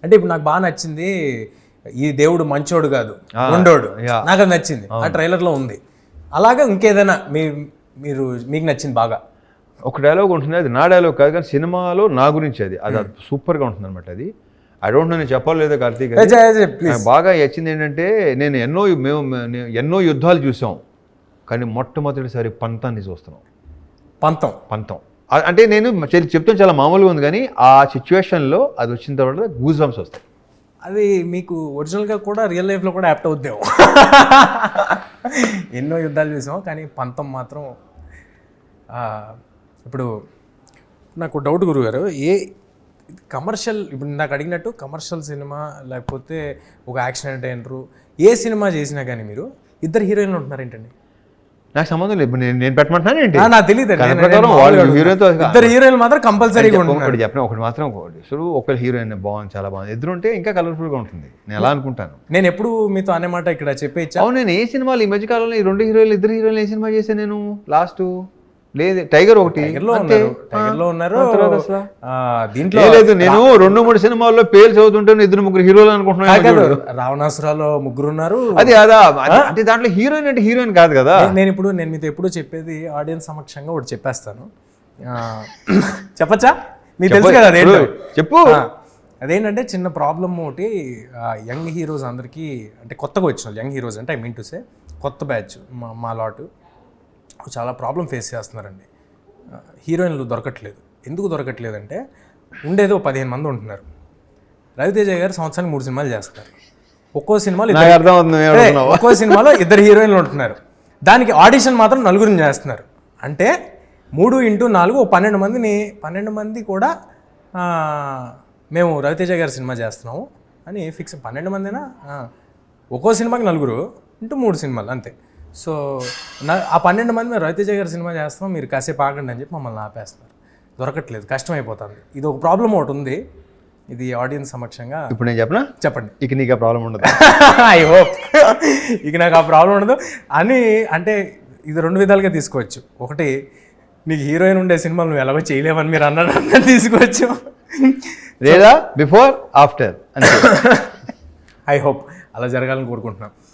అంటే ఇప్పుడు నాకు బాగా నచ్చింది ఈ దేవుడు మంచోడు కాదు ఉండోడు, నాకు అది నచ్చింది, ఆ ట్రైలర్లో ఉంది. అలాగా ఇంకేదైనా మీకు నచ్చింది బాగా? ఒక డైలాగ్ ఉంటుంది, అది నా డైలాగ్ కాదు కానీ సినిమాలో నా గురించి అది సూపర్గా ఉంటుంది అనమాట. అది ఐ డోంట్ నో నేను చెప్పాలి లేదా కార్తీక్, బాగా నచ్చింది ఏంటంటే నేను ఎన్నో యుద్ధాలు చూసాం కానీ మొట్టమొదటిసారి పంతాన్ని చూస్తున్నాం. పంతం అంటే నేను చెప్తాను చాలా మామూలుగా ఉంది కానీ ఆ సిచ్యువేషన్లో అది వచ్చిన తర్వాత గూస్ బంప్స్ వస్తాయి. అది మీకు ఒరిజినల్గా కూడా రియల్ లైఫ్లో కూడా యాప్ట్ అవుద్దేమో. ఎన్నో యుద్ధాలు చూసాం కానీ పంతం మాత్రం. ఇప్పుడు నాకు డౌట్ గురుగారు, ఏ కమర్షియల్, ఇప్పుడు నాకు అడిగినట్టు కమర్షియల్ సినిమా లేకపోతే ఒక యాక్షన్ ఎంటర్టైనరు ఏ సినిమా చేసినా కానీ మీరు ఇద్దరు హీరోయిన్లు ఉంటున్నారు ఏంటండి? నాకు సంబంధం లేదు, నేను పెట్టమంటున్నాను ఏంటి నాకు తెలియదు. ఇద్దరు హీరోయిన్లు మాత్రం కంపల్సరీగా ఒకటి చెప్పిన ఒకటి మాత్రం ఒకరి హీరోయిన్ బాగుంది, చాలా బాగుంది, ఎదురు ఉంటే ఇంకా కలర్ఫుల్గా ఉంటుంది. నేను ఎలా అనుకుంటాను. నేను ఎప్పుడు మీతో అనే మాట ఇక్కడ చెప్పేచ్చా. అవును, నేను ఏ సినిమాలు ఈ మధ్యకాలంలో ఈ 2 హీరోయిన్లు ఇద్దరు హీరోయిన్లు ఏ సినిమా చేశాను నేను లాస్ట్? లేదు, టైగర్ ఒకటి, టైగర్లో ఉన్నారు. దీంట్లో లేదు, నేను 2-3 సినిమాల్లో పేరు చదువుతుంటే 2-3 హీరోలు అనుకుంటున్నాను. రావణాసురాలో 3 ఉన్నారు. అది అదా అంటే దాంట్లో హీరోయిన్ అంటే హీరోయిన్ కాదు కదా. నేను మీతో ఎప్పుడు చెప్పేది ఆడియన్స్ సమక్షంగా ఒకటి చెప్పేస్తాను. చెప్పచ్చా? మీకు తెలుసు కదా అదేంటో. చెప్పు. అదేంటంటే చిన్న ప్రాబ్లం ఒకటి, యంగ్ హీరోస్ అందరికీ, అంటే కొత్తగా వచ్చిన యంగ్ హీరోస్ అంటే ఐ మీన్ టు సే కొత్త బ్యాచ్ మా లాటు చాలా ప్రాబ్లం ఫేస్ చేస్తున్నారండి. హీరోయిన్లు దొరకట్లేదు. ఎందుకు దొరకట్లేదంటే ఉండేది 15 మంది ఉంటున్నారు. రవితేజ గారు సంవత్సరానికి 3 సినిమాలు చేస్తున్నారు. ఒక్కో సినిమాలో 2 హీరోయిన్లు ఉంటున్నారు. దానికి ఆడిషన్ మాత్రం 4 చేస్తున్నారు. అంటే 3x4 12 మంది కూడా మేము రవితేజ గారి సినిమా చేస్తున్నాము అని ఫిక్స్. 12 మందినా, ఒక్కో సినిమాకి 4 × 3 సినిమాలు అంతే. సో ఆ 12 మంది మేము రవితేజ గారి సినిమా చేస్తాం, మీరు కాసేపు ఆగండి అని చెప్పి మమ్మల్ని ఆపేస్తున్నారు. దొరకట్లేదు, కష్టమైపోతుంది. ఇది ఒక ప్రాబ్లం ఒకటి ఉంది. ఇది ఆడియన్స్ సమక్షంగా ఇప్పుడు నేను చెప్పండి. ఇక నీకు ఆ ప్రాబ్లం ఉండదు. ఐ హోప్ ఇక నాకు ఆ ప్రాబ్లం ఉండదు అని. అంటే ఇది 2 విధాలుగా తీసుకోవచ్చు. ఒకటి, నీకు హీరోయిన్ ఉండే సినిమాలు నువ్వు ఎలాగో చేయలేవని మీరు అన్నట్టు తీసుకోవచ్చు, లేదా బిఫోర్ ఆఫ్టర్. ఐ హోప్ అలా జరగాలని కోరుకుంటున్నాను.